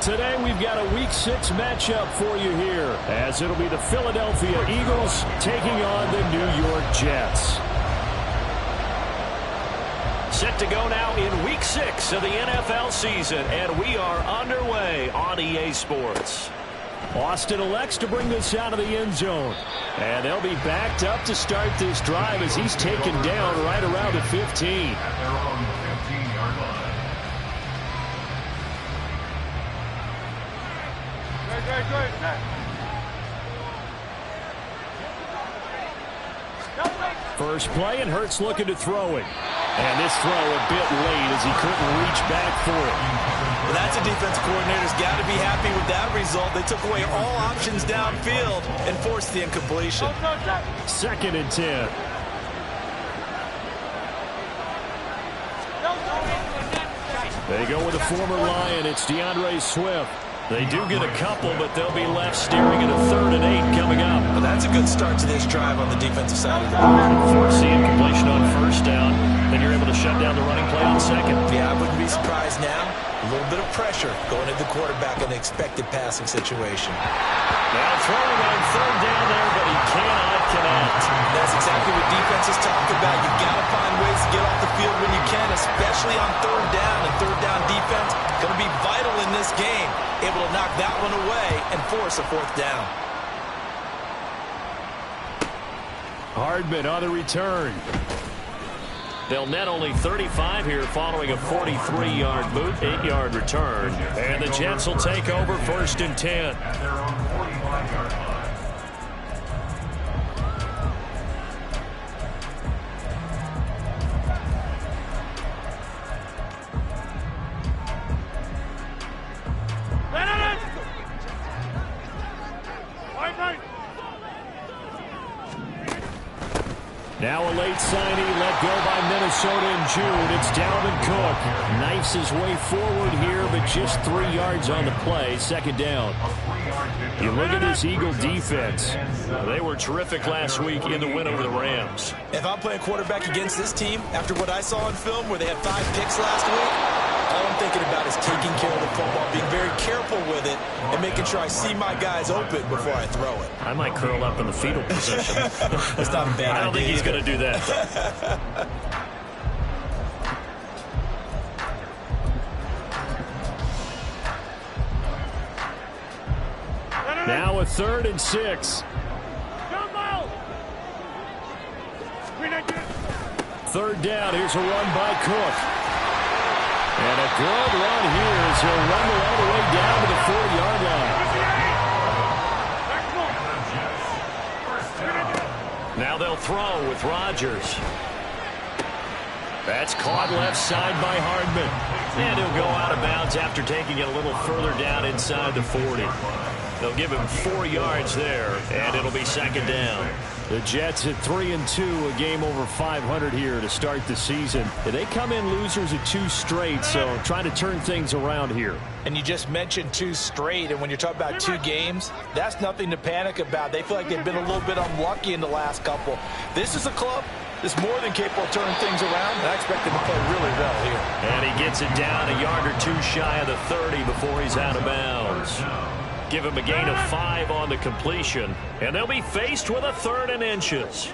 today we've got a Week 6 matchup for you here, as it'll be the Philadelphia Eagles taking on the New York Jets. Set to go now in Week 6 of the NFL season, and we are underway on EA Sports. Austin elects to bring this out of the end zone. And they'll be backed up to start this drive as he's taken down right around the 15. First play, and Hurts looking to throw it. And this throw a bit late as he couldn't reach back for it. Well, that's a defense coordinator's got to be happy with that result. They took away all options downfield and forced the incompletion. 2nd and 10. They go with a former Lion. It's DeAndre Swift. They do get a couple, but they'll be left staring at a 3rd and 8 coming up. Well, that's a good start to this drive on the defensive side of the ball. Force the incompletion on 1st down. Then you're able to shut down the running play on 2nd. Yeah, I wouldn't be surprised now. A little bit of pressure going into the quarterback in an expected passing situation. Now throwing on 3rd down there, but he cannot connect. That's exactly what defenses talk about. You've got to find ways to get off the field when you can, especially on 3rd down. And 3rd down defense going to be vital in this game. Able to knock that one away and force a 4th down. Hardman on the return. They'll net only 35 here following a 43-yard boot, 8-yard return. And the Jets will take over 1st and 10. Now a late signing let go by Minnesota in June. It's Dalvin Cook. Knifes his way forward here, but just 3 yards on the play. 2nd down. You look at this Eagle defense. They were terrific last week in the win over the Rams. If I'm playing quarterback against this team, after what I saw on film where they had 5 picks last week, all I'm thinking about is taking care of the football, being very careful with it, and making sure I see my guys open before I throw it. I might curl up in the fetal position. That's not a bad idea. I don't think he's going to do that. Now a 3rd and 6. 3rd down. Here's a run by Cook. And a good run here as he'll rumble all the way down to the 4-yard line. Now they'll throw with Rodgers. That's caught left side by Hardman. And he'll go out of bounds after taking it a little further down inside the 40. They'll give him 4 yards there, and it'll be 2nd down. The Jets at 3-2, a game over 500 here to start the season. They come in losers at 2 straight, so trying to turn things around here. And you just mentioned 2 straight, and when you're talking about 2 games, that's nothing to panic about. They feel like they've been a little bit unlucky in the last couple. This is a club that's more than capable of turning things around, and I expect them to play really well here. And he gets it down a yard or 2 shy of the 30 before he's out of bounds. Give him a gain of 5 on the completion, and they'll be faced with a 3rd and inches.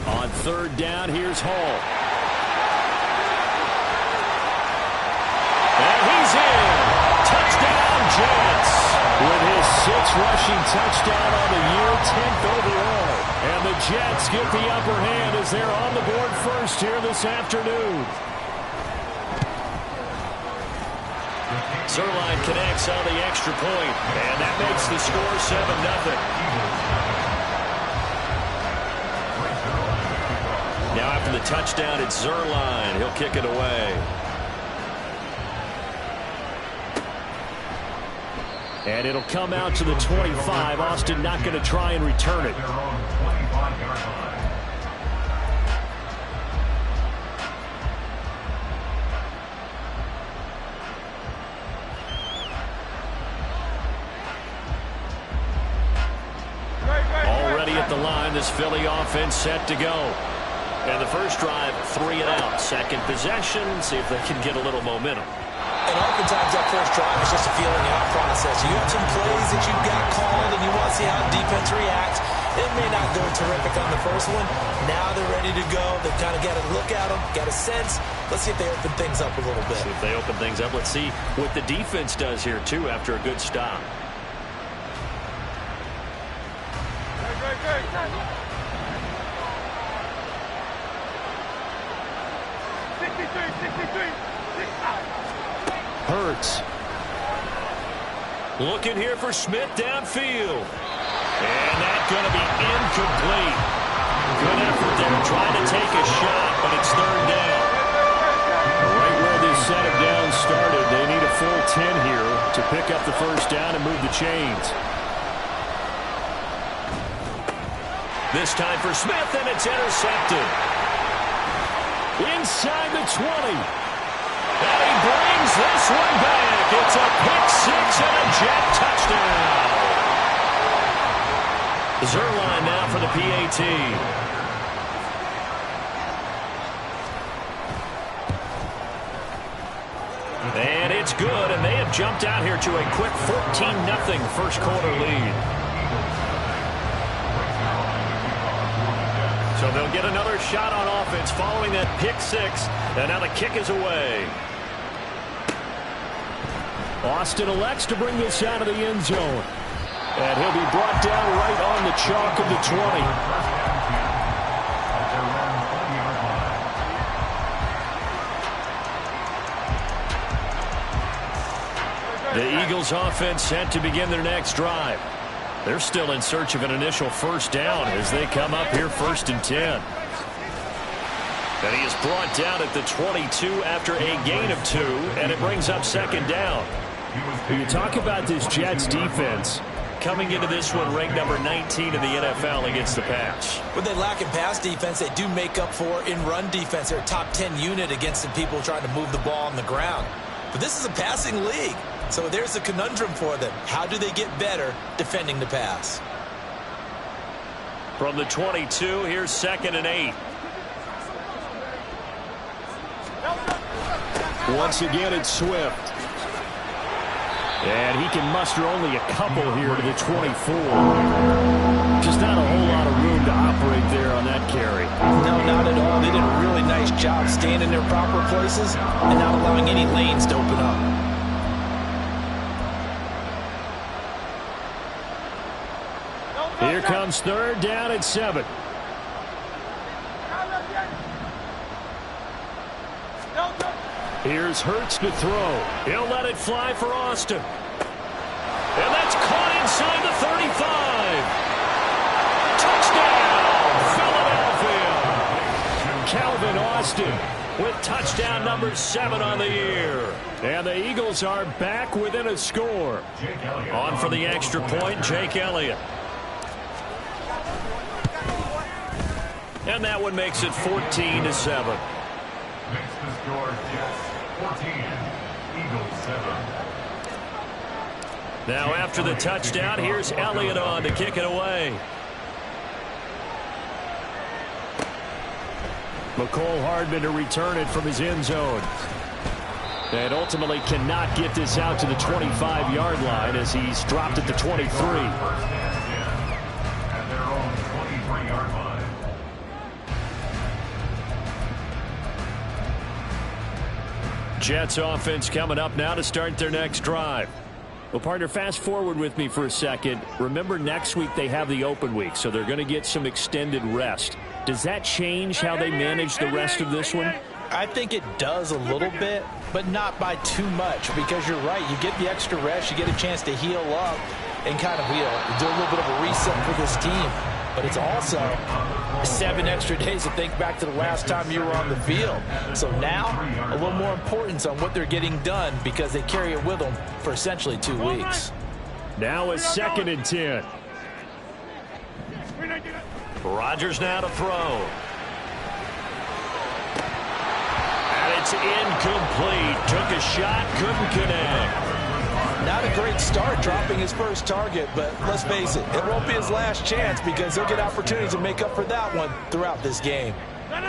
On 3rd down, here's Hall. And he's in. Touchdown, Jets. With his 6th rushing touchdown on the year, 10th overall. And the Jets get the upper hand as they're on the board first here this afternoon. Zerline connects on the extra point, and that makes the score 7-0. Now after the touchdown, it's Zerline. He'll kick it away. And it'll come out to the 25. Austin not going to try and return it. Already at the line, this Philly offense set to go. And the first drive, 3 and out. Second possession, see if they can get a little momentum. And oftentimes that first drive is just a feeling out process. You have some plays that you've got called, and you want to see how defense reacts. It may not go terrific on the first one. Now they're ready to go. They've kind of got to look at them, got a sense. Let's see if they open things up a little bit. See if they open things up. Let's see what the defense does here, too, after a good stop. Hurts. Looking here for Smith downfield. And that's going to be incomplete. Good effort there trying to take a shot, but it's third down. Right where this set of downs started, they need a full 10 here to pick up the first down and move the chains. This time for Smith, and it's intercepted. Inside the 20. And he brings this one back. It's a pick six and a jet touchdown. Zerline now for the PAT. And it's good, and they have jumped out here to a quick 14-0 first quarter lead. So they'll get another shot on offense following that pick six, and now the kick is away. Austin elects to bring this out of the end zone. And he'll be brought down right on the chalk of the 20. The Eagles offense set to begin their next drive. They're still in search of an initial first down as they come up here 1st and 10. And he is brought down at the 22 after a gain of 2, and it brings up 2nd down. When you talk about this Jets defense, coming into this one ranked number 19 in the NFL against the pass. When they lack in pass defense, they do make up for in run defense. They're a top 10 unit against the people trying to move the ball on the ground. But this is a passing league, so there's a conundrum for them. How do they get better defending the pass? From the 22, here's 2nd and 8. once again it's Swift. And he can muster only a couple here to the 24. Just not a whole lot of room to operate there on that carry. No, not at all. They did a really nice job staying in their proper places and not allowing any lanes to open up. Here comes 3rd down and 7. Here's Hurts to throw. He'll let it fly for Austin. And that's caught inside the 35. Touchdown, Philadelphia. Calvin Austin with touchdown number 7 on the year. And the Eagles are back within a score. On for the extra point, Jake Elliott. And that one makes it 14-7. Makes the score Jets 14, Eagles 7. Now after the touchdown, here's Elliott on to kick it away. McCole Hardman to return it from his end zone. And ultimately cannot get this out to the 25-yard line as he's dropped at the 23. At their own 23-yard line. Jets offense coming up now to start their next drive. Well, partner, fast forward with me for a second. Remember, next week they have the open week, so they're going to get some extended rest. Does that change how they manage the rest of this one? I think it does a little bit, but not by too much, because you're right. You get the extra rest, you get a chance to heal up and kind of do a little bit of a reset for this team. But it's also 7 extra days to think back to the last time you were on the field. So now, a little more importance on what they're getting done because they carry it with them for essentially 2 weeks. Now it's 2nd and 10. Rodgers now to throw. And it's incomplete. Took a shot, couldn't connect. Not a great start dropping his first target, but let's face it, it won't be his last chance because he'll get opportunities to make up for that one throughout this game.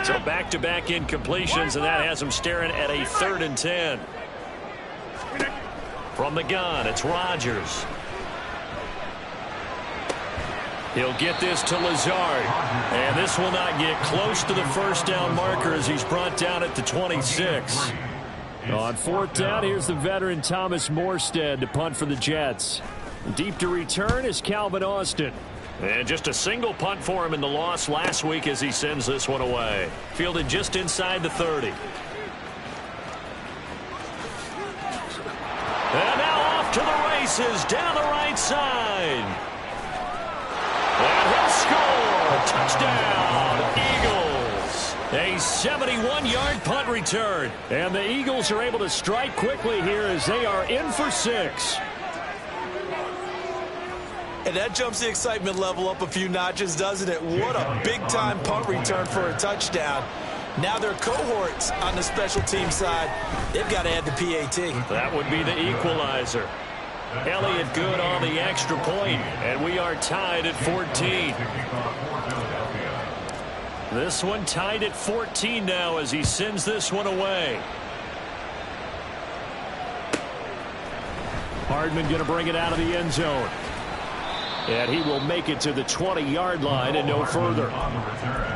So back-to-back incompletions, and that has him staring at a 3rd and 10. From the gun, it's Rodgers. He'll get this to Lazard. And this will not get close to the first down marker as he's brought down at the 26. On 4th down, here's the veteran Thomas Morstead to punt for the Jets. Deep to return is Calvin Austin. And just a single punt for him in the loss last week as he sends this one away. Fielded just inside the 30. And now off to the races down the right side. And he'll score. Touchdown, Eagles. A 71-yard punt return. And the Eagles are able to strike quickly here as they are in for 6. And that jumps the excitement level up a few notches, doesn't it? What a big-time punt return for a touchdown. Now their cohorts on the special team side, they've got to add the PAT. That would be the equalizer. Elliott good on the extra point, and we are tied at 14. This one tied at 14 now as he sends this one away. Hardman going to bring it out of the end zone. And he will make it to the 20-yard line and no further.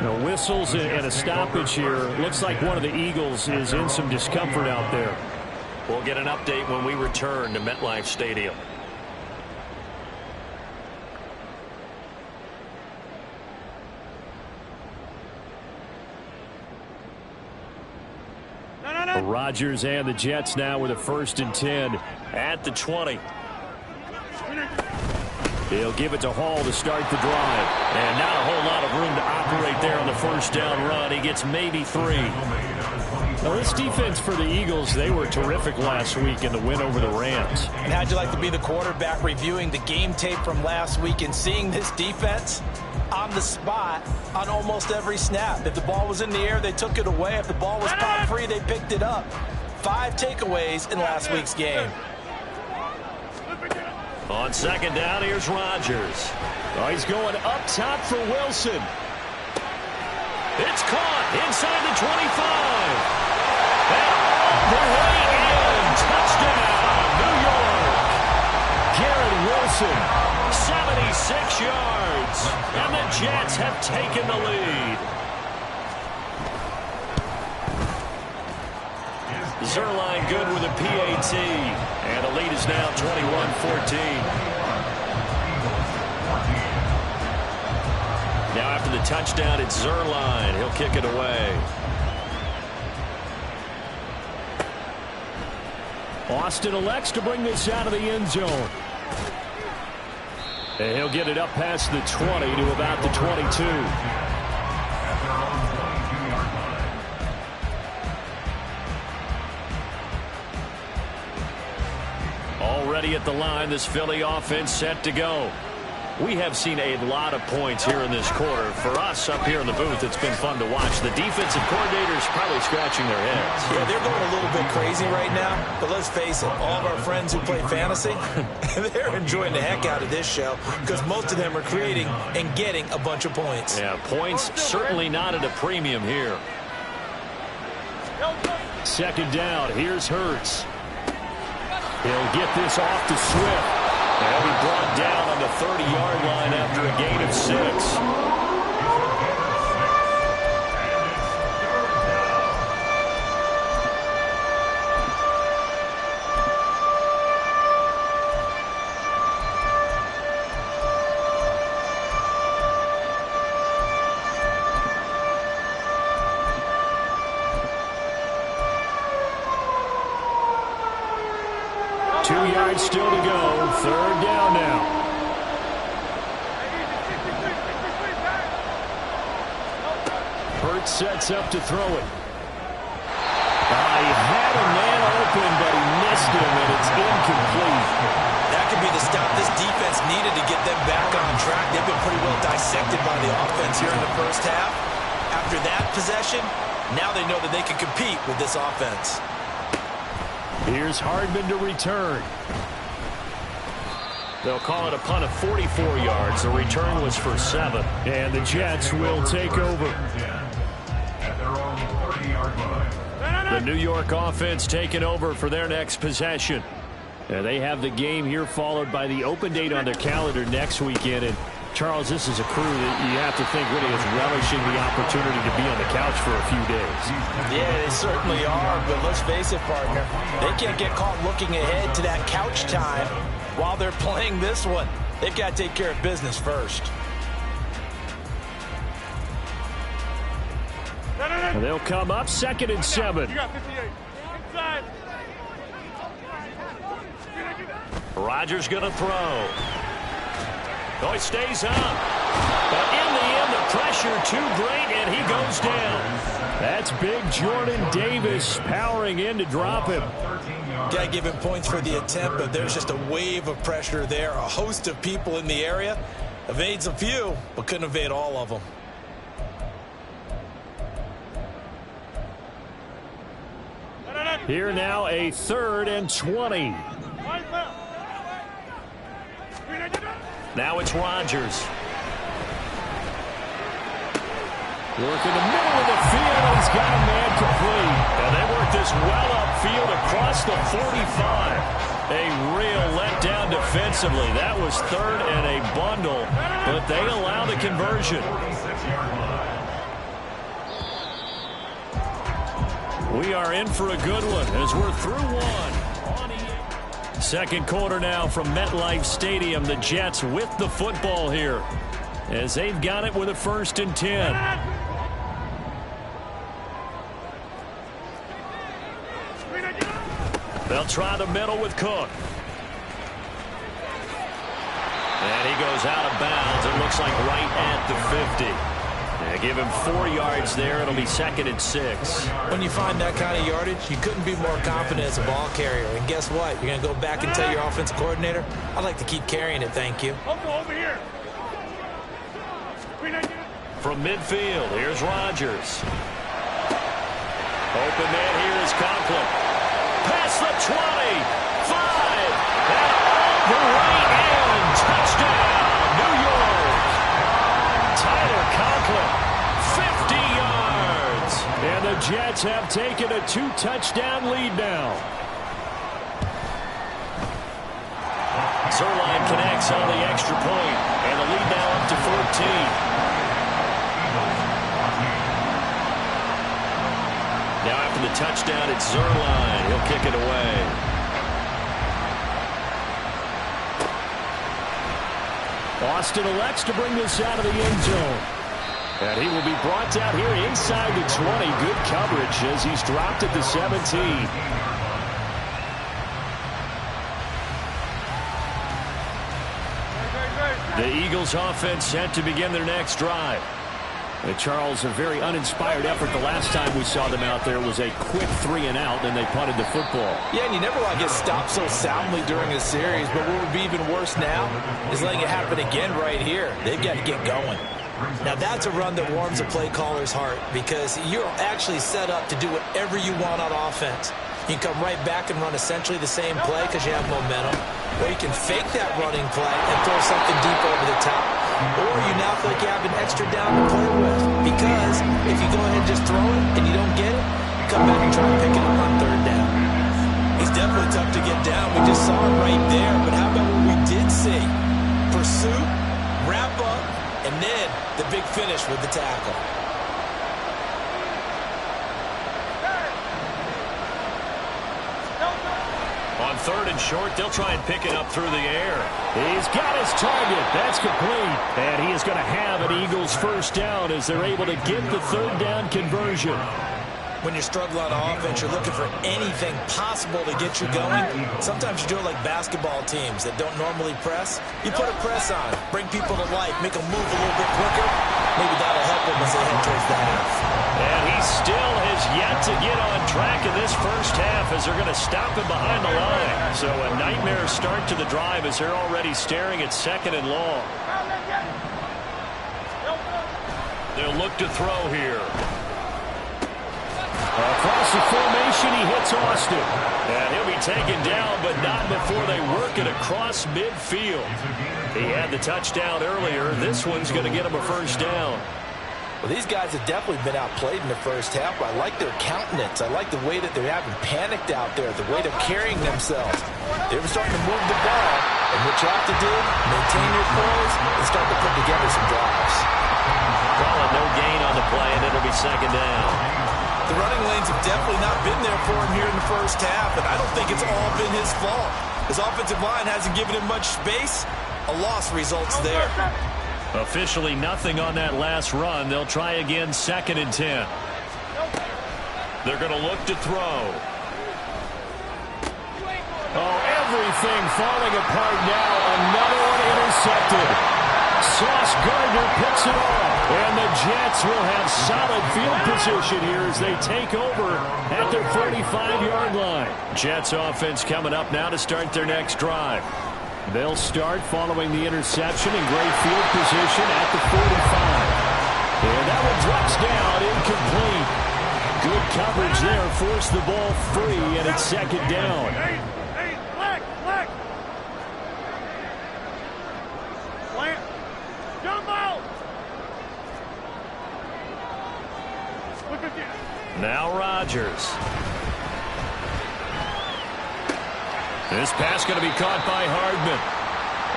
No whistles and a stoppage here. Looks like one of the Eagles is in some discomfort out there. We'll get an update when we return to MetLife Stadium. Rodgers and the Jets now with a 1st and 10 at the 20. He'll give it to Hall to start the drive. And not a whole lot of room to operate there on the first down run. He gets maybe 3. Now, this defense for the Eagles, they were terrific last week in the win over the Rams. And how'd you like to be the quarterback reviewing the game tape from last week and seeing this defense on the spot on almost every snap? If the ball was in the air, they took it away. If the ball was pop free, they picked it up. 5 takeaways in last week's game. On 2nd down, here's Rodgers. Oh, he's going up top for Wilson. It's caught inside the 25. And all the way in. Touchdown, New York. Garrett Wilson. 76 yards. And the Jets have taken the lead. Zerline good with a PAT. And the lead is now 21-14. Now after the touchdown, it's Zerline. He'll kick it away. Austin elects to bring this out of the end zone. And he'll get it up past the 20 to about the 22. Already at the line, this Philly offense set to go. We have seen a lot of points here in this quarter. For us up here in the booth, it's been fun to watch. The defensive coordinators probably scratching their heads. Yeah, they're going a little bit crazy right now. But let's face it, all of our friends who play fantasy, they're enjoying the heck out of this show because most of them are creating and getting a bunch of points. Yeah, points certainly not at a premium here. 2nd down, here's Hurts. He'll get this off to Swift. And he'll be brought down on the 30-yard line after a gain of 6. Still to go. 3rd down now. Hurts sets up to throw it. He had a man open, but he missed him, and it's incomplete. That could be the stop this defense needed to get them back on track. They've been pretty well dissected by the offense here in the first half. After that possession, now they know that they can compete with this offense. Here's Hardman to return. They'll call it a punt of 44 yards. The return was for 7. And the Jets will take over. The New York offense taking over for their next possession. They have the game here followed by the open date on their calendar next weekend. And Charles, this is a crew that you have to think really is relishing the opportunity to be on the couch for a few days. Yeah, they certainly are, but let's face it, partner. They can't get caught looking ahead to that couch time while they're playing this one. They've got to take care of business first. And they'll come up 2nd and 7. You got 58. Inside. Rodgers going to throw. Oh, he stays up. But in the end, the pressure too great, and he goes down. That's big Jordan Davis powering in to drop him. Got to give him points for the attempt, but there's just a wave of pressure there. A host of people in the area. Evades a few, but couldn't evade all of them. Here now, a 3rd and 20. Now it's Rodgers. Work in the middle of the field, and he's got a man complete. And they work this well upfield across the 45. A real letdown defensively. That was 3rd and a bundle, but they allow the conversion. We are in for a good one as we're through one. Second quarter now from MetLife Stadium. The Jets with the football here as they've got it with a 1st and 10. They'll try the middle with Cook. And he goes out of bounds. It looks like right at the 50. Give him 4 yards there. It'll be 2nd and 6. When you find that kind of yardage, you couldn't be more confident as a ball carrier. And guess what? You're going to go back and tell your offensive coordinator, I'd like to keep carrying it, thank you. Over here. From midfield, here's Rodgers. Open man here is Conklin. Past the 20. 5. And off the right end. Touchdown, New York. Tyler Conklin. 50 yards. And the Jets have taken a 2-touchdown lead now. Zerline connects on the extra point, and the lead now up to 14. Now after the touchdown, it's Zerline. He'll kick it away. Austin elects to bring this out of the end zone. And he will be brought down here inside the 20. Good coverage as he's dropped at the 17. The Eagles offense set to begin their next drive. Charles, a very uninspired effort. The last time we saw them out there was a quick 3-and-out, and they punted the football. Yeah, and you never want to get stopped so soundly during a series, but what would be even worse now is letting it happen again right here. They've got to get going. Now, that's a run that warms a play caller's heart because you're actually set up to do whatever you want on offense. You can come right back and run essentially the same play because you have momentum, or you can fake that running play and throw something deep over the top, or you now feel like you have an extra down to play with because if you go ahead and just throw it and you don't get it, you come back and try to pick it up on 3rd down. He's definitely tough to get down. We just saw him right there, but how about what we did see? Pursuit, wrap up, and then the big finish with the tackle. On 3rd and short, they'll try and pick it up through the air. He's got his target. That's complete. And he is going to have an Eagles 1st down as they're able to get the 3rd down conversion. When you struggle on offense, you're looking for anything possible to get you going. Sometimes you do it like basketball teams that don't normally press. You put a press on, bring people to life, make them move a little bit quicker. Maybe that'll help them as they head towards the half. And he still has yet to get on track in this first half as they're going to stop him behind the line. So a nightmare start to the drive as they're already staring at 2nd and long. They'll look to throw here. Across the formation, he hits Austin. And he'll be taken down, but not before they work it across midfield. He had the touchdown earlier. This one's going to get him a 1st down. Well, these guys have definitely been outplayed in the first half, but I like their countenance. I like the way that they're having panicked out there, the way they're carrying themselves. They're starting to move the ball, and what you have to do, maintain your poise and start to put together some drives. Call it no gain on the play, and it'll be second down. The running lanes have definitely not been there for him here in the first half, and I don't think it's all been his fault. His offensive line hasn't given him much space. A loss results there. Officially nothing on that last run. They'll try again, 2nd and 10. They're going to look to throw. Oh, everything falling apart now. Another one intercepted. Sauce Gardner picks it off. And the Jets will have solid field position here as they take over at their 45-yard line. Jets offense coming up now to start their next drive. They'll start following the interception in great field position at the 45. And that one drops down, incomplete. Good coverage there, forced the ball free, and it's 2nd down. Black. Plant. Jump out. Look again. Now Rodgers. This pass going to be caught by Hardman.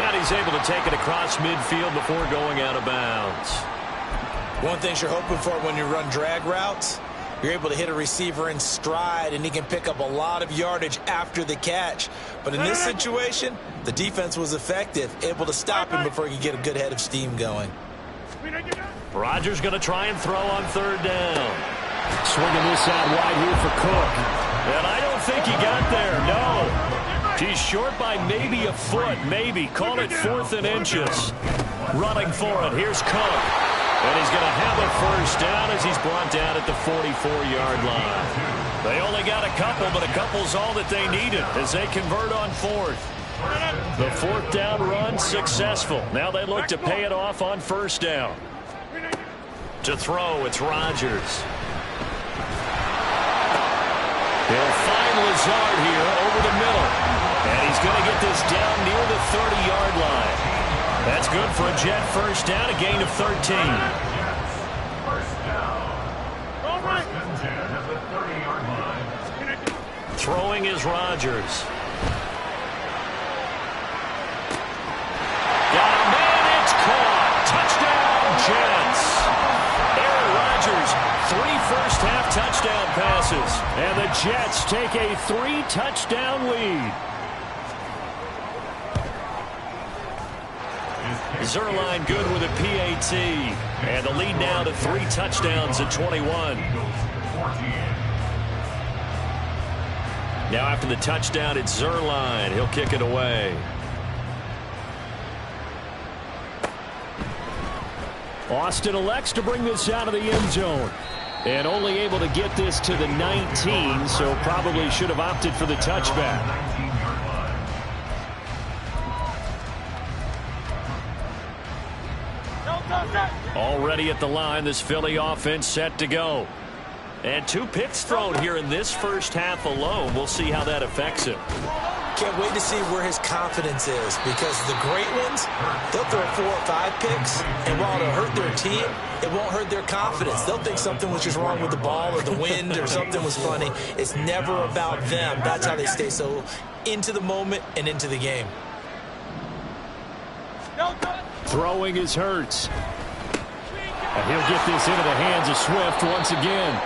And he's able to take it across midfield before going out of bounds. One thing you're hoping for when you run drag routes, you're able to hit a receiver in stride, and he can pick up a lot of yardage after the catch. But in this situation, the defense was effective, able to stop him before he could get a good head of steam going. Rodgers going to try and throw on 3rd down. Swinging this out wide here for Cook. And I don't think he got there, no. He's short by maybe a foot, maybe. Call it 4th and inches. Running for it. Here's Cook. And he's going to have a first down as he's brought down at the 44-yard line. They only got a couple, but a couple's all that they needed as they convert on 4th. The 4th down run successful. Now they look to pay it off on 1st down. To throw, it's Rodgers. He'll find Lazard here over the middle. And he's going to get this down near the 30-yard line. That's good for a Jet first down, a gain of 13. First down. First and 10 at the 30-yard line. Throwing is Rodgers. Got a man, it's caught. Touchdown, Jets. Aaron Rodgers, 3 first-half touchdown passes. And the Jets take a 3-touchdown lead. Zerline good with a PAT. And the lead now to 3 touchdowns at 21. Now after the touchdown, it's Zerline. He'll kick it away. Austin elects to bring this out of the end zone. And only able to get this to the 19, so probably should have opted for the touchback. Already at the line, this Philly offense set to go. And 2 picks thrown here in this first half alone. We'll see how that affects him. Can't wait to see where his confidence is, because the great ones, they'll throw 4 or 5 picks, and while it'll hurt their team, it won't hurt their confidence. They'll think something was just wrong with the ball or the wind or something was funny. It's never about them. That's how they stay so into the moment and into the game. Throwing is Hurts. And he'll get this into the hands of Swift once again.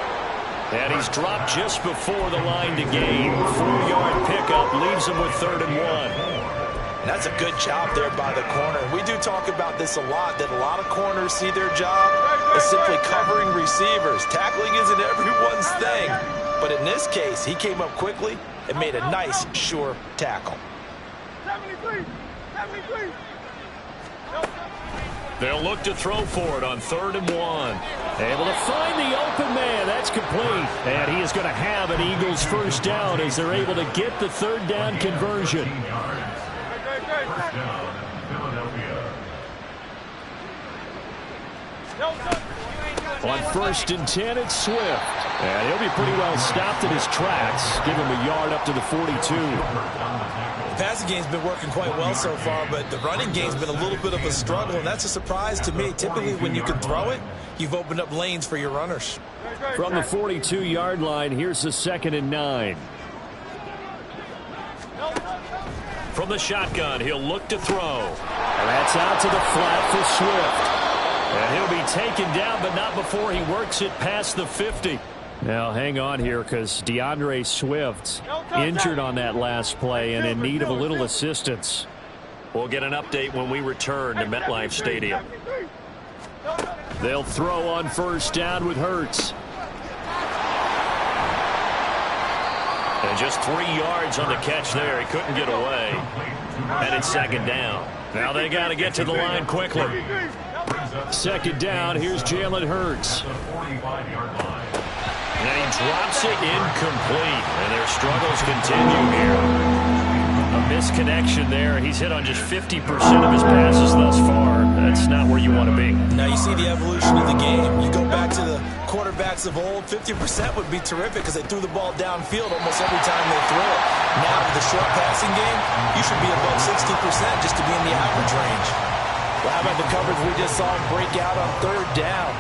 And he's dropped just before the line to gain. 4-yard pickup leaves him with 3rd and 1. That's a good job there by the corner. We do talk about this a lot, that a lot of corners see their job as simply covering receivers. Tackling isn't everyone's thing. But in this case, he came up quickly and made a nice, sure tackle. 73. They'll look to throw for it on 3rd and 1. Able to find the open man. That's complete. And he is going to have an Eagles first down as they're able to get the 3rd down conversion. First down, Philadelphia. On 1st and 10, it's Swift. And he'll be pretty well stopped in his tracks. Give him a yard up to the 42. The passing game's been working quite well so far, but the running game's been a little bit of a struggle, and that's a surprise to me. Typically, when you can throw it, you've opened up lanes for your runners. From the 42-yard line, here's the 2nd and 9. From the shotgun, he'll look to throw. And that's out to the flat for Swift. And he'll be taken down, but not before he works it past the 50. Now, hang on here, because DeAndre Swift injured on that last play and in need of a little assistance. We'll get an update when we return to MetLife Stadium. They'll throw on 1st down with Hurts. And just 3 yards on the catch there. He couldn't get away. And it's 2nd down. Now they got to get to the line quickly. 2nd down, here's Jalen Hurts. And he drops it incomplete. And their struggles continue here. A misconnection there. He's hit on just 50% of his passes thus far. That's not where you want to be. Now you see the evolution of the game. You go back to the quarterbacks of old, 50% would be terrific because they threw the ball downfield almost every time they threw it. Now with the short passing game, you should be above 60% just to be in the average range. Well, how about the coverage we just saw him break out on 3rd down?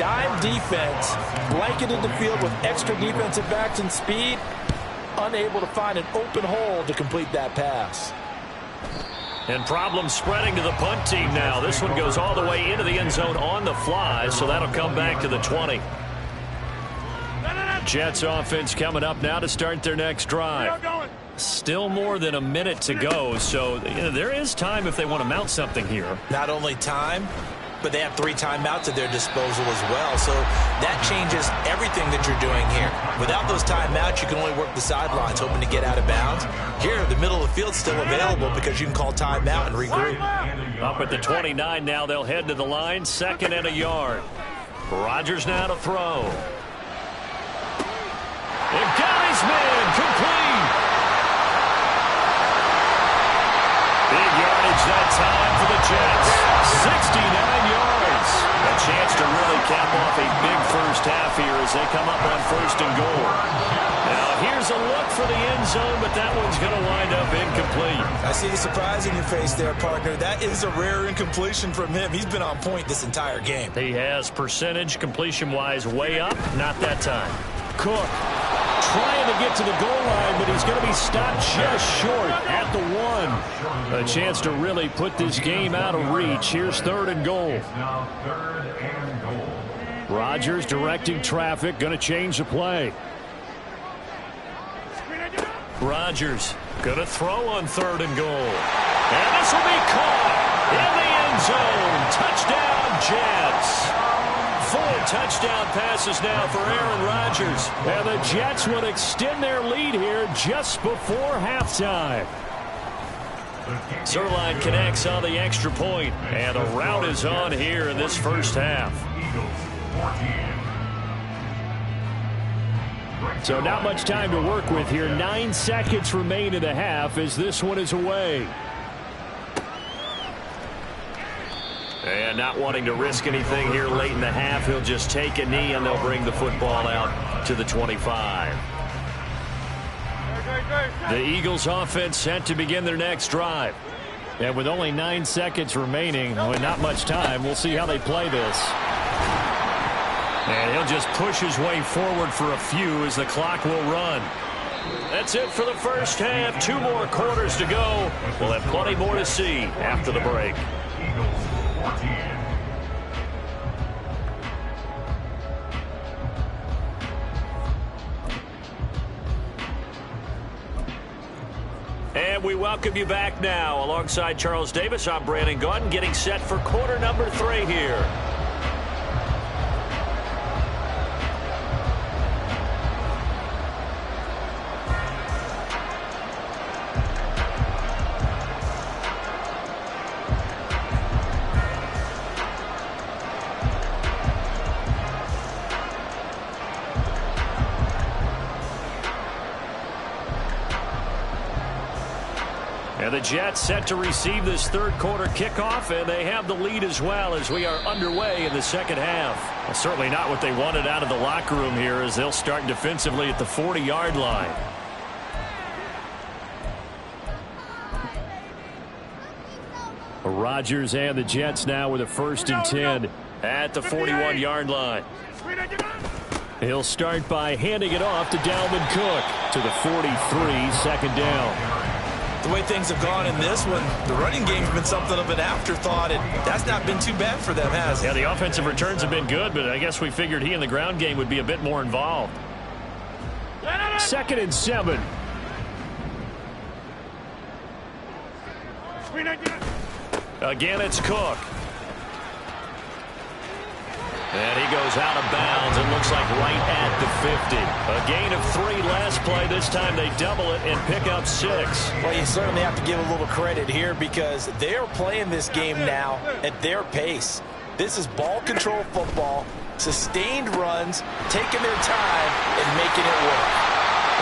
Dime defense, blanketed the field with extra defensive backs and speed, unable to find an open hole to complete that pass. And problems spreading to the punt team now. This one goes all the way into the end zone on the fly, so that'll come back to the 20. Jets offense coming up now to start their next drive. Still more than a minute to go, so there is time if they want to mount something here. Not only time, but they have 3 timeouts at their disposal as well. So that changes everything that you're doing here. Without those timeouts, you can only work the sidelines, hoping to get out of bounds. Here, the middle of the field's still available because you can call timeout and regroup. Up at the 29 now, they'll head to the line, 2nd and a yard. Rodgers now to throw. And got his man, complete. Big yardage that time for the Jets. 69 yards. A chance to really cap off a big first half here as they come up on 1st and goal. Now here's a look for the end zone, but that one's going to wind up incomplete. I see the surprise in your face there, partner. That is a rare incompletion from him. He's been on point this entire game. He has percentage completion-wise way up. Not that time. Cook trying to get to the goal line, but he's going to be stopped just short at the 1. A chance to really put this game out of reach. Here's 3rd and goal. Rodgers directing traffic, going to change the play. Rodgers going to throw on 3rd and goal. And this will be caught in the end zone. Touchdown, Jets. 4 touchdown passes now for Aaron Rodgers. And the Jets would extend their lead here just before halftime. Zerline connects on the extra point, and the route is on here in this first half. So not much time to work with here. 9 seconds remain in the half as this one is away. And not wanting to risk anything here late in the half, he'll just take a knee and they'll bring the football out to the 25. The Eagles offense set to begin their next drive. And with only 9 seconds remaining, with not much time, we'll see how they play this. And he'll just push his way forward for a few as the clock will run. That's it for the first half. 2 more quarters to go. We'll have plenty more to see after the break. And we welcome you back now. Alongside Charles Davis, I'm Brandon Gaudin, getting set for quarter number 3 here. And the Jets set to receive this third quarter kickoff, and they have the lead as well as we are underway in the second half. Well, certainly not what they wanted out of the locker room here as they'll start defensively at the 40-yard line. Rodgers and the Jets now with a 1st and 10 at the 41-yard line. He'll start by handing it off to Dalvin Cook to the 43, 2nd down. The way things have gone in this one, the running game's been something of an afterthought, and that's not been too bad for them, has it? Yeah, the offensive returns have been good, but I guess we figured he in the ground game would be a bit more involved. 2nd and 7. Again, it's Cook. And he goes out of bounds. It looks like right at the 50. A gain of 3 last play. This time they double it and pick up 6. Well, you certainly have to give a little credit here because they're playing this game now at their pace. This is ball control football, sustained runs, taking their time and making it work.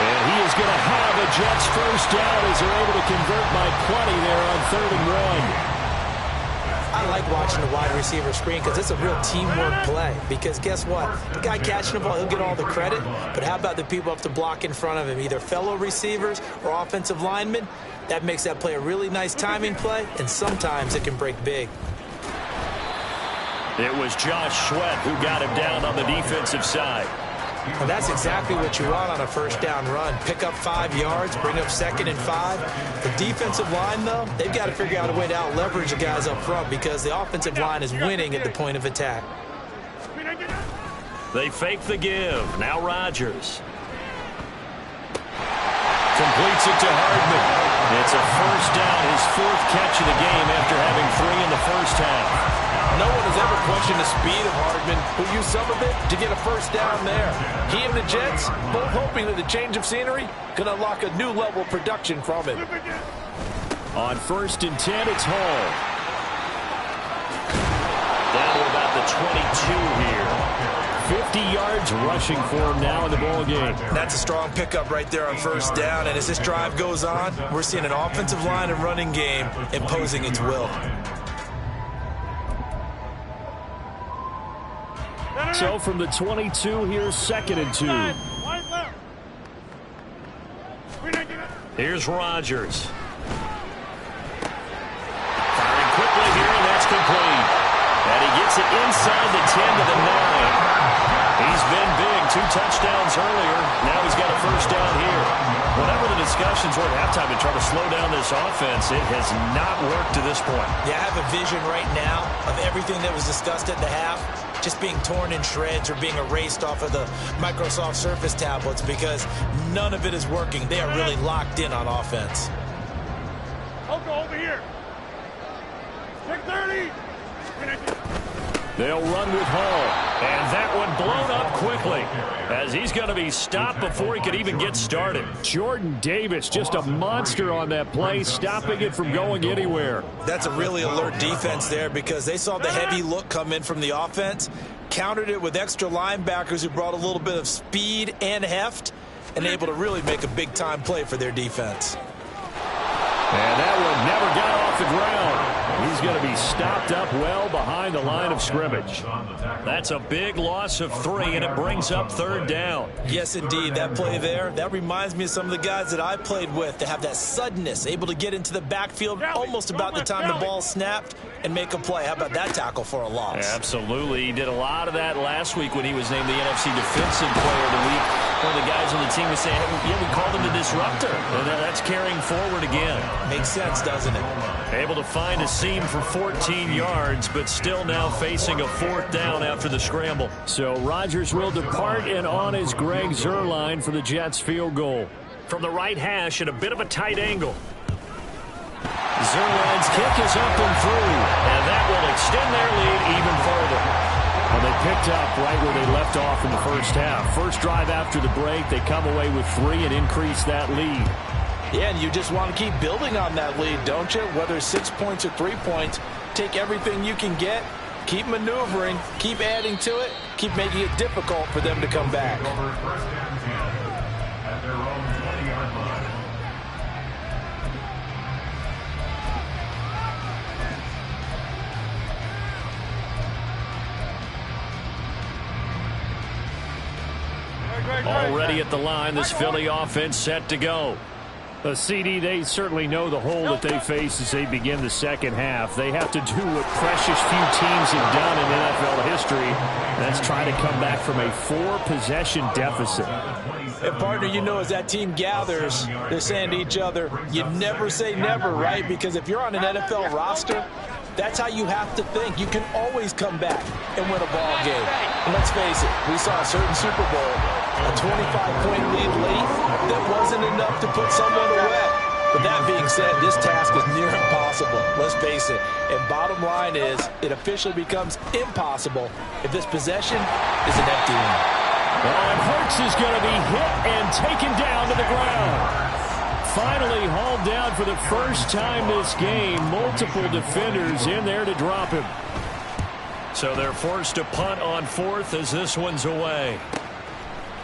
And he is going to have a Jets 1st down as they're able to convert by plenty there on 3rd and 1. I like watching the wide receiver screen because it's a real teamwork play. Because guess what? The guy catching the ball, he'll get all the credit. But how about the people up to block in front of him, either fellow receivers or offensive linemen? That makes that play a really nice timing play, and sometimes it can break big. It was Josh Sweat who got him down on the defensive side. Well, that's exactly what you want on a 1st down run. Pick up 5 yards, bring up 2nd and 5. The defensive line, though, they've got to figure out a way to out-leverage the guys up front because the offensive line is winning at the point of attack. They fake the give. Now Rodgers. Completes it to Hardman. It's a 1st down, his 4th catch of the game after having 3 in the first half. No one has ever questioned the speed of Hardman, who used some of it to get a 1st down there. He and the Jets both hoping that the change of scenery can unlock a new level of production from him. On 1st and 10, it's Hall. Down to about the 22 here. 50 yards rushing for him now in the ball game. That's a strong pickup right there on 1st down, and as this drive goes on, we're seeing an offensive line and running game imposing its will. So from the 22, here's 2nd and 2. Here's Rodgers. Firing quickly here, and that's complete. And he gets it inside the 10 to the 9. He's been big. 2 touchdowns earlier. Now he's got a 1st down here. Whatever the discussions were at halftime to try to slow down this offense, it has not worked to this point. Yeah, I have a vision right now of everything that was discussed at the half just being torn in shreds or being erased off of the Microsoft Surface tablets because none of it is working. They are really locked in on offense. I'll go over here. 6:30. They'll run with Hall. And that one blown up quickly as he's going to be stopped before he could even get started. Jordan Davis, just a monster on that play, stopping it from going anywhere. That's a really alert defense there because they saw the heavy look come in from the offense, countered it with extra linebackers who brought a little bit of speed and heft, and able to really make a big-time play for their defense. And that one never got off the ground. He's going to be stopped up well behind the line of scrimmage. That's a big loss of 3, and it brings up 3rd down. Yes, indeed. That play there, that reminds me of some of the guys that I played with to have that suddenness, able to get into the backfield almost about the time the ball snapped and make a play. How about that tackle for a loss? Absolutely. He did a lot of that last week when he was named the NFC Defensive Player of the Week. One of the guys on the team was saying, hey, yeah, we called him the disruptor. And that's carrying forward again. Makes sense, doesn't it? Able to find a seam for 14 yards, but still now facing a 4th down after the scramble. So Rodgers will depart, and on is Greg Zuerlein for the Jets field goal. From the right hash at a bit of a tight angle. Zuerlein's kick is up and through, and that will extend their lead even further. Well, they picked up right where they left off in the first half. First drive after the break, they come away with 3 and increase that lead. Yeah, and you just want to keep building on that lead, don't you? Whether 6 points or 3 points, take everything you can get, keep maneuvering, keep adding to it, keep making it difficult for them to come back. Already at the line, this Philly offense set to go. CD, they certainly know the hole that they face as they begin the second half. They have to do what precious few teams have done in NFL history. That's try to come back from a 4-possession deficit. And, partner, you know, as that team gathers, they're saying to each other, you never say never, right? Because if you're on an NFL roster, that's how you have to think. You can always come back and win a ball game. And let's face it, we saw a certain Super Bowl, a 25-point lead late that wasn't enough to put someone away. But that being said, this task is near impossible. Let's face it. And bottom line is, it officially becomes impossible if this possession is an empty one. And Hurts is going to be hit and taken down to the ground. Finally hauled down for the first time this game. Multiple defenders in there to drop him. So they're forced to punt on 4th as this one's away.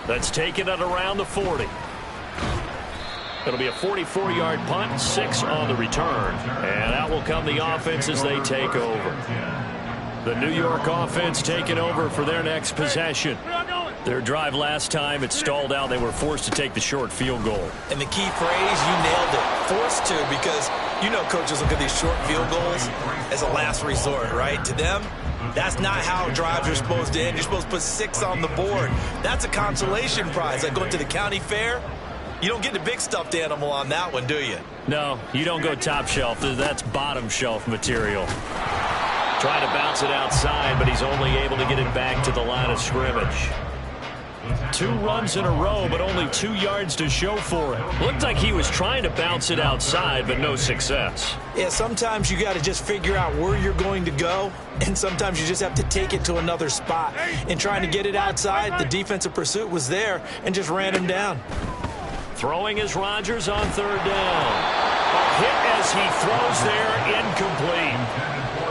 That's taken at around the 40. It'll be a 44-yard punt, 6 on the return. And out will come the offense as they take over. The New York offense taking over for their next possession. Their drive last time, it stalled out. They were forced to take the short field goal. And the key phrase, you nailed it. Forced to, because you know coaches look at these short field goals as a last resort, right? To them, that's not how drives are supposed to end. You're supposed to put 6 on the board. That's a consolation prize. Like going to the county fair, you don't get the big stuffed animal on that one, do you? No, you don't go top shelf. That's bottom shelf material. Trying to bounce it outside, but he's only able to get it back to the line of scrimmage. 2 runs in a row, but only 2 yards to show for it. Looked like he was trying to bounce it outside, but no success. Yeah, sometimes you got to just figure out where you're going to go, and sometimes you just have to take it to another spot. And trying to get it outside, the defensive pursuit was there and just ran him down. Throwing is Rodgers on 3rd down. A hit as he throws there, incomplete.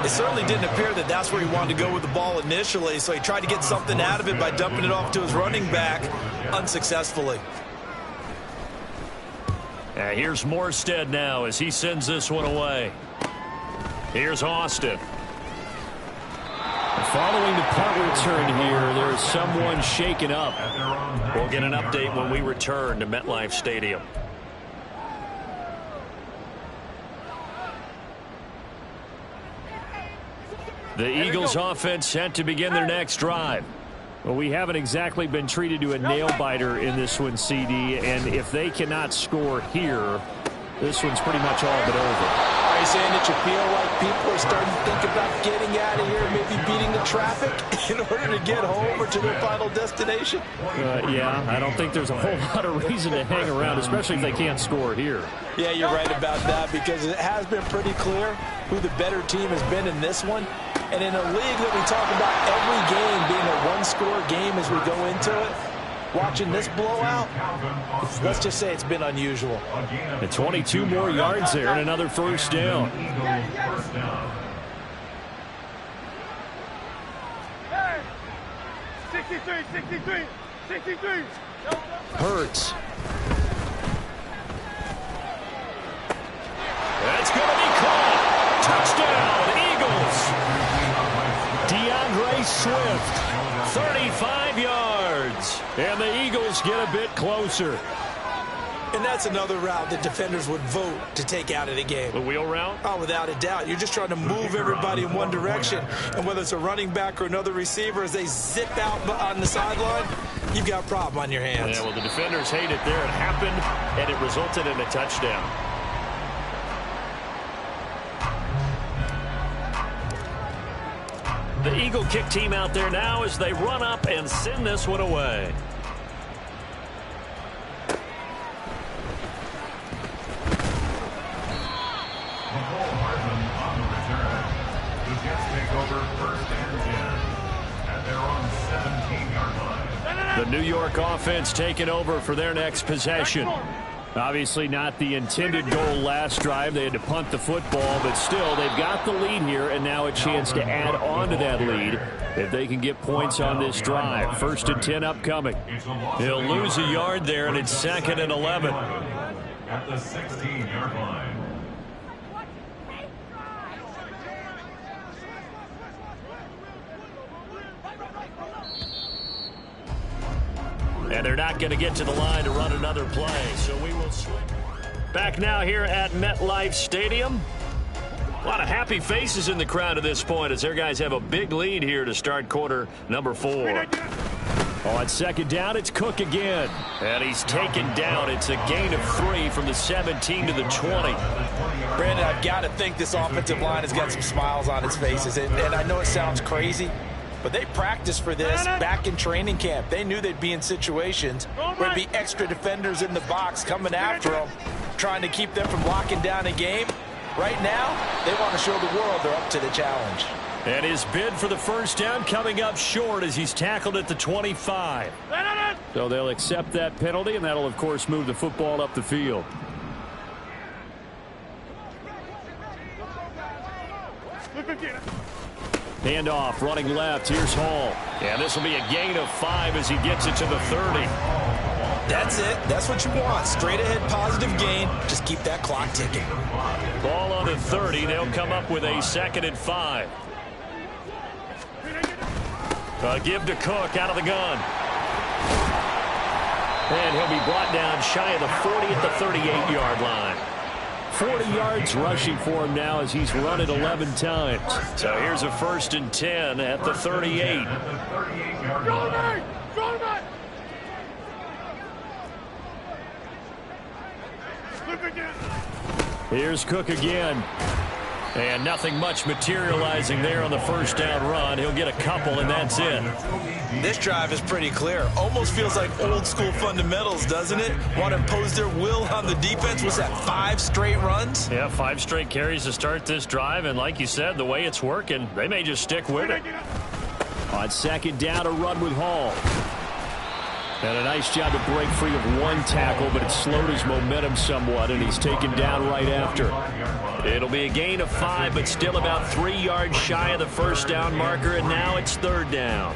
It certainly didn't appear that that's where he wanted to go with the ball initially, so he tried to get something out of it by dumping it off to his running back unsuccessfully. Here's Morstead now as he sends this one away. Here's Austin. Following the punt return here, there is someone shaken up. We'll get an update when we return to MetLife Stadium. The Eagles offense set to begin their next drive. Well, we haven't exactly been treated to a nail-biter in this one, CD, and if they cannot score here, this one's pretty much all but over. Are you saying that you feel like people are starting to think about getting out of here, maybe beating the traffic in order to get home or to their final destination? Yeah, I don't think there's a whole lot of reason to hang around, especially if they can't score here. Yeah, you're right about that, because it has been pretty clear who the better team has been in this one. And in a league that we talk about every game being a one-score game as we go into it, watching this blowout, let's just say it's been unusual. And 22 more yards there and another first down. Hey! 63. Hurts. That's going to be caught. Touchdown, Eagles. DeAndre Swift, 35 yards. and the Eagles get a bit closer. And that's another route that defenders would vote to take out of the game. The wheel route? Oh, without a doubt. You're just trying to move everybody in one direction. And whether it's a running back or another receiver, as they zip out on the sideline, you've got a problem on your hands. Yeah, well, the defenders hate it there. It happened, and it resulted in a touchdown. The Eagle kick team out there now as they run up and send this one away. The New York offense taking over for their next possession. Obviously not the intended goal last drive. They had to punt the football, but still they've got the lead here, and now a chance to add on to that lead if they can get points on this drive. 1st and 10 upcoming. He'll lose a yard there, and it's 2nd and 11. At the 16-yard line. And they're not going to get to the line to run another play. So we will switch. Back now here at MetLife Stadium. A lot of happy faces in the crowd at this point as their guys have a big lead here to start quarter number 4. On second down, it's Cook again. And he's taken down. It's a gain of 3 from the 17 to the 20. Brandon, I've got to think this offensive line has got some smiles on its faces. And I know it sounds crazy, but they practiced for this back in training camp. They knew they'd be in situations where there'd be extra defenders in the box coming after them, trying to keep them from locking down a game. Right now, they want to show the world they're up to the challenge. And his bid for the first down coming up short as he's tackled at the 25. So they'll accept that penalty, and that'll, of course, move the football up the field. Handoff, running left. Here's Hall. And this will be a gain of 5 as he gets it to the 30. That's it. That's what you want. Straight ahead positive gain. Just keep that clock ticking. Ball on the 30. They'll come up with a 2nd and 5. Give to Cook out of the gun. And he'll be brought down shy of the 40 at the 38-yard line. 40 yards rushing for him now as he's run it 11 times. So here's a 1st and 10 at the 38. Here's Cook again. And nothing much materializing there on the first down run. He'll get a couple, and that's it. This drive is pretty clear. Almost feels like old school fundamentals, doesn't it? Want to impose their will on the defense. Was that 5 straight runs? Yeah, 5 straight carries to start this drive. And like you said, the way it's working, they may just stick with it. On second down, a run with Hall. And a nice job to break free of 1 tackle, but it slowed his momentum somewhat, and he's taken down right after. It'll be a gain of 5, but still about 3 yards shy of the first down marker, and now it's 3rd down.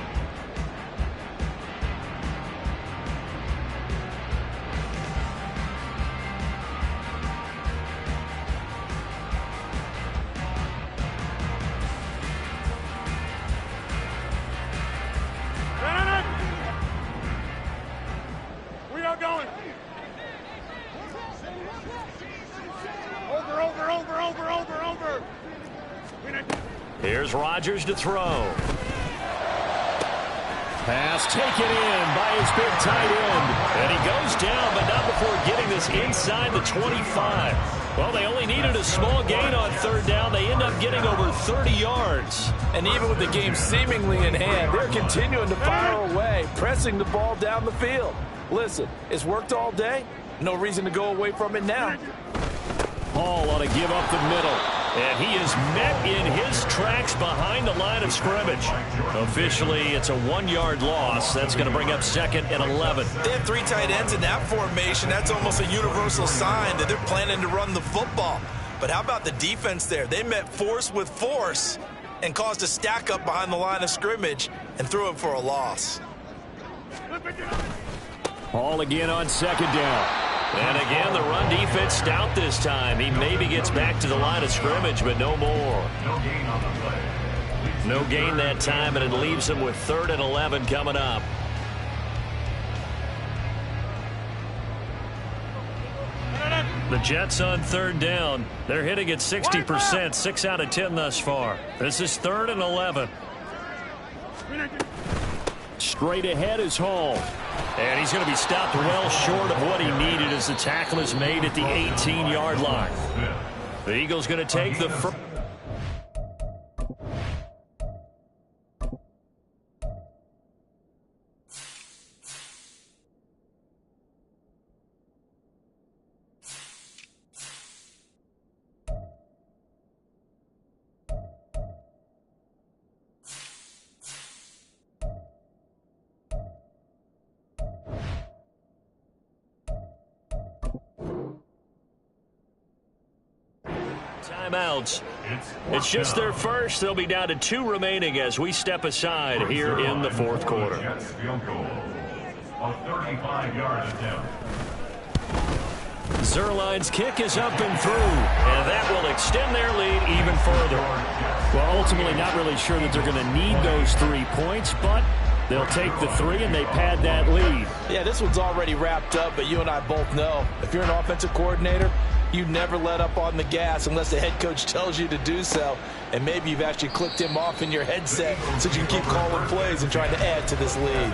Here's Rodgers to throw. Pass taken in by his big tight end. And he goes down, but not before getting this inside the 25. Well, they only needed a small gain on 3rd down. They end up getting over 30 yards. And even with the game seemingly in hand, they're continuing to fire away, pressing the ball down the field. Listen, it's worked all day. No reason to go away from it now. Hall ought to give up the middle. And he is met in his tracks behind the line of scrimmage. Officially, it's a 1-yard loss. That's going to bring up 2nd and 11. They have 3 tight ends in that formation. That's almost a universal sign that they're planning to run the football. But how about the defense there? They met force with force and caused a stack up behind the line of scrimmage and threw it for a loss. Hall again on 2nd down. And again, the run defense stout this time. He maybe gets back to the line of scrimmage, but no more. No gain that time, and it leaves him with 3rd and 11 coming up. The Jets on 3rd down. They're hitting at 60%, 6 out of 10 thus far. This is 3rd and 11. Straight ahead is Hall. And he's going to be stopped well short of what he needed as the tackle is made at the 18-yard line. The Eagles going to take the first. Timeouts. It's just their first. They'll be down to 2 remaining as we step aside here in the 4th quarter. Zerline's kick is up and through, and that will extend their lead even further. Well, ultimately not really sure that they're going to need those 3 points, but They'll take the three, and they pad that lead. Yeah, this one's already wrapped up, but you and I both know if you're an offensive coordinator, you never let up on the gas unless the head coach tells you to do so. And maybe you've actually clicked him off in your headset so you can keep calling plays and trying to add to this lead.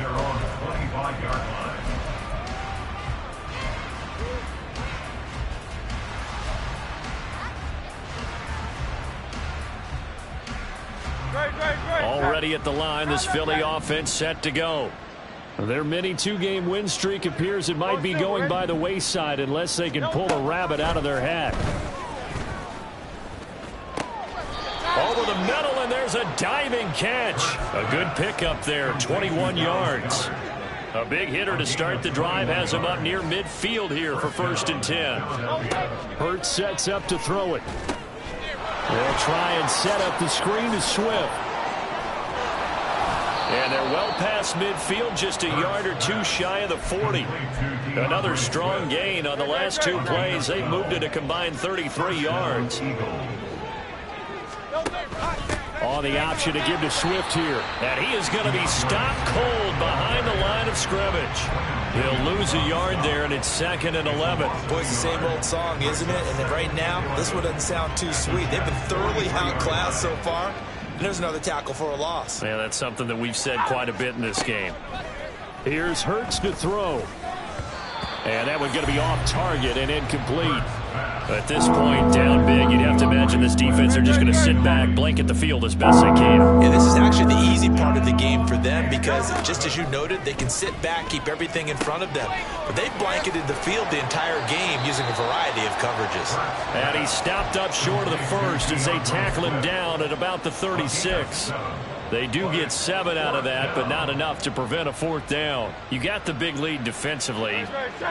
Already at the line, this Philly offense set to go. Their mini two-game win streak appears it might be going by the wayside unless they can pull a rabbit out of their hat. Over the middle, and there's a diving catch. A good pickup there, 21 yards. A big hitter to start the drive has him up near midfield here for 1st and 10. Hurts sets up to throw it. They'll try and set up the screen to Swift. And they're well past midfield, just a yard or two shy of the 40. Another strong gain on the last two plays. They've moved it a combined 33 yards. On the option to give to Swift here. And he is going to be stopped cold behind the line of scrimmage. He'll lose a yard there, and it's 2nd and 11. Boy, it's the same old song, isn't it? And right now, this one doesn't sound too sweet. They've been thoroughly outclassed so far. And there's another tackle for a loss. Yeah, that's something that we've said quite a bit in this game. Here's Hurts to throw. And that one's going to be off target and incomplete. At this point, down big, you'd have to imagine this defense are just going to sit back, blanket the field as best they can. Yeah, this is actually the easy part of the game for them because, just as you noted, they can sit back, keep everything in front of them. But they've blanketed the field the entire game using a variety of coverages. And he's stopped up short of the first as they tackle him down at about the 36. They do get 7 out of that, but not enough to prevent a 4th down. You got the big lead defensively,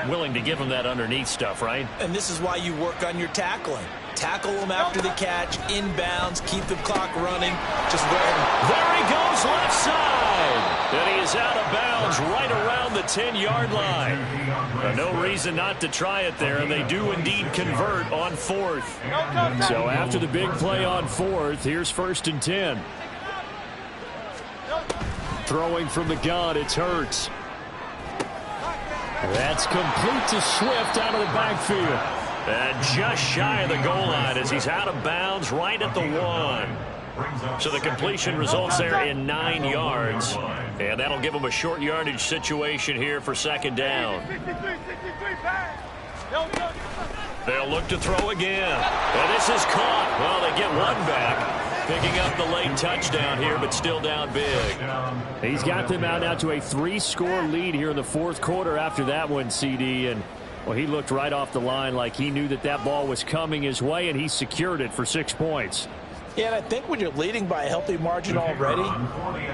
willing to give them that underneath stuff, right? And this is why you work on your tackling. Tackle them after the catch, inbounds, keep the clock running. Just go ahead. There he goes, left side. And he is out of bounds right around the 10-yard line. No reason not to try it there, and they do indeed convert on 4th. So after the big play on 4th, here's 1st and 10. Throwing from the gun, it's Hurts. That's complete to Swift out of the backfield. And just shy of the goal line as he's out of bounds right at the 1. So the completion results there in 9 yards. And that'll give them a short yardage situation here for 2nd down. They'll look to throw again. And this is caught. Well, they get one back. Picking up the late touchdown here, but still down big. He's got them out now to a 3-score lead here in the 4th quarter after that one, CD. And, well, he looked right off the line like he knew that that ball was coming his way, and he secured it for 6 points. Yeah, and I think when you're leading by a healthy margin already,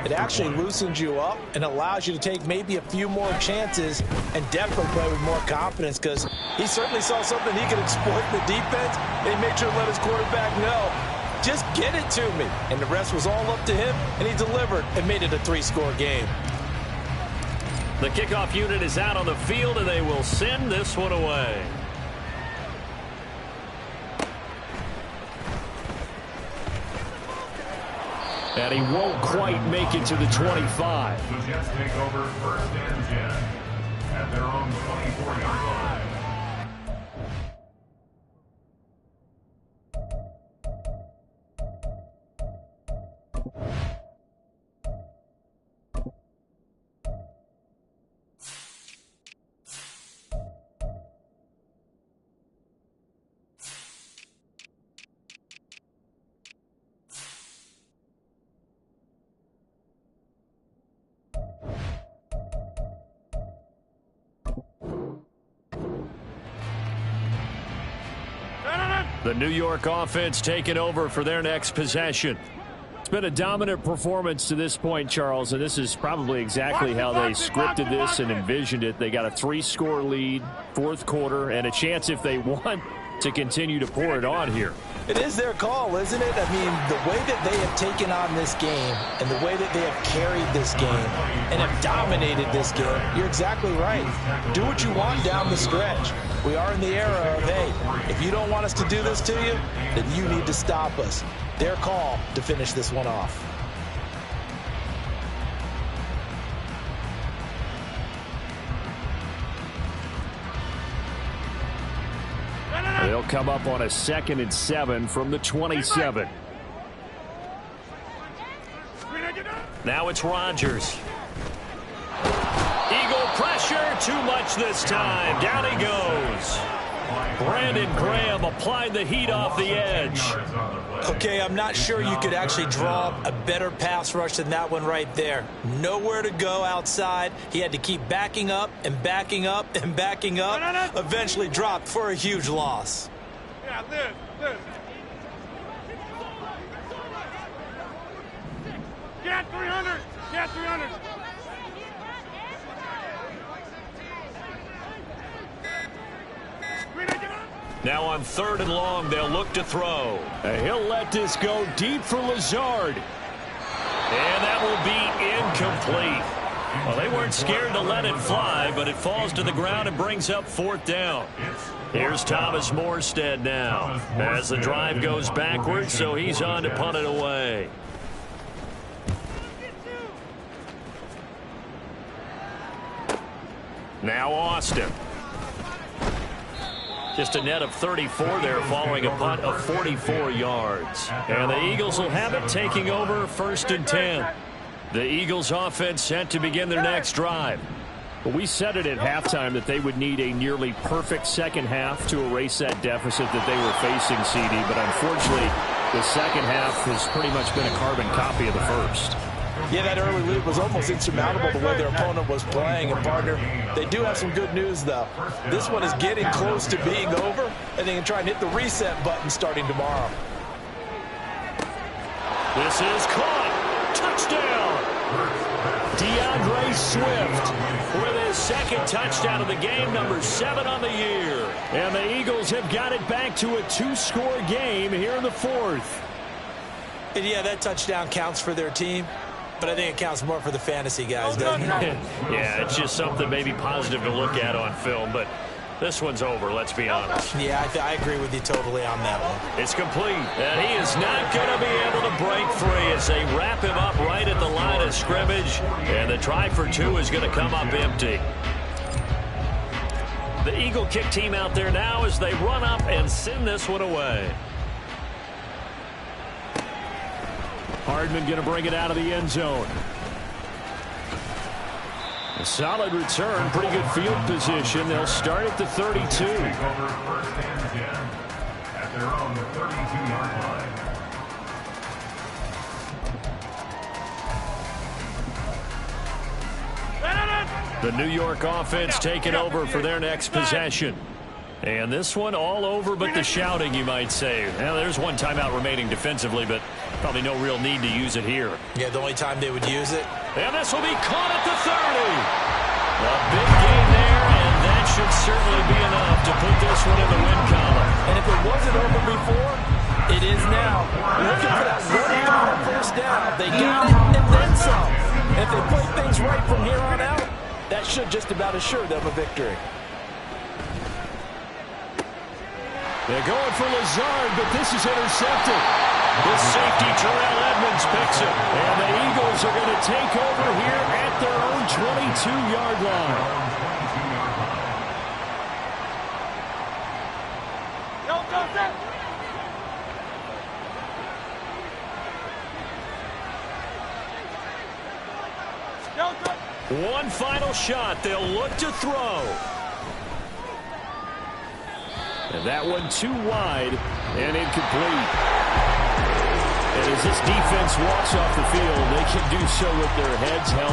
it actually loosens you up and allows you to take maybe a few more chances and definitely play with more confidence because he certainly saw something he could exploit in the defense, and he made sure to let his quarterback know. Just get it to me. And the rest was all up to him, and he delivered and made it a 3-score game. The kickoff unit is out on the field, and they will send this one away. And he won't quite make it to the 25. The Jets take over 1st and 10 at their own 24-yard line. The New York offense taking over for their next possession. It's been a dominant performance to this point, Charles, and this is probably exactly how they scripted this and envisioned it. They got a 3-score lead, 4th quarter, and a chance if they want to continue to pour it on here. It is their call, isn't it? I mean, the way that they have taken on this game and the way that they have carried this game and have dominated this game, you're exactly right. Do what you want down the stretch. We are in the era of, hey, if you don't want us to do this to you, then you need to stop us. Their call to finish this one off. come up on a 2nd and 7 from the 27. Now it's Rodgers. Eagle pressure, too much this time. Down he goes. Brandon Graham applied the heat off the edge. Okay, I'm not sure you could actually draw a better pass rush than that one right there. Nowhere to go outside. He had to keep backing up and backing up and backing up. Eventually dropped for a huge loss. Yeah, this. Get 300. Get 300. Now on 3rd and long, they'll look to throw. He'll let this go deep for Lazard. And that will be incomplete. Well, they weren't scared to let it fly, but it falls to the ground and brings up 4th down. Here's Thomas Morstead now as the drive goes backwards, so he's on to punt it away. Now Austin. Just a net of 34 there following a punt of 44 yards. And the Eagles will have it taking over 1st and 10. The Eagles offense set to begin their next drive. Well, we said it at halftime that they would need a nearly perfect second half to erase that deficit that they were facing, CD. But unfortunately, the second half has pretty much been a carbon copy of the first. Yeah, that early lead was almost insurmountable the way their opponent was playing. And, partner, they do have some good news, though. This one is getting close to being over, and they can try and hit the reset button starting tomorrow. This is caught. Touchdown. DeAndre Swift With his 2nd touchdown of the game, number 7 on the year. And the Eagles have got it back to a 2-score game here in the 4th. And yeah, that touchdown counts for their team, but I think it counts more for the fantasy guys, doesn't it? Yeah, it's just something maybe positive to look at on film, but this one's over, let's be honest. Yeah, I agree with you totally on that one. It's complete, and he is not going to be able to break free as they wrap him up right at the line of scrimmage, and the try for 2 is going to come up empty. The Eagle kick team out there now as they run up and send this one away. Hardman going to bring it out of the end zone. A solid return, pretty good field position. They'll start at the 32. Take over 1st and 10 at their own 32-yard line. The New York offense taking over for their next possession. And this one all over but the shouting, you might say. Now, there's one timeout remaining defensively, but probably no real need to use it here. Yeah, the only time they would use it. And this will be caught at the 30. A big gain there, and that should certainly be enough to put this one in the win column. And if it wasn't over before, it is now. Looking for that one 1st down. They got it and then some. And if they play things right from here on out, that should just about assure them a victory. They're going for Lazard, but this is intercepted. The safety, Terrell Edmonds, picks it. And the Eagles are going to take over here at their own 22-yard line. One final shot. They'll look to throw. And that one too wide and incomplete. And as this defense walks off the field, they can do so with their heads held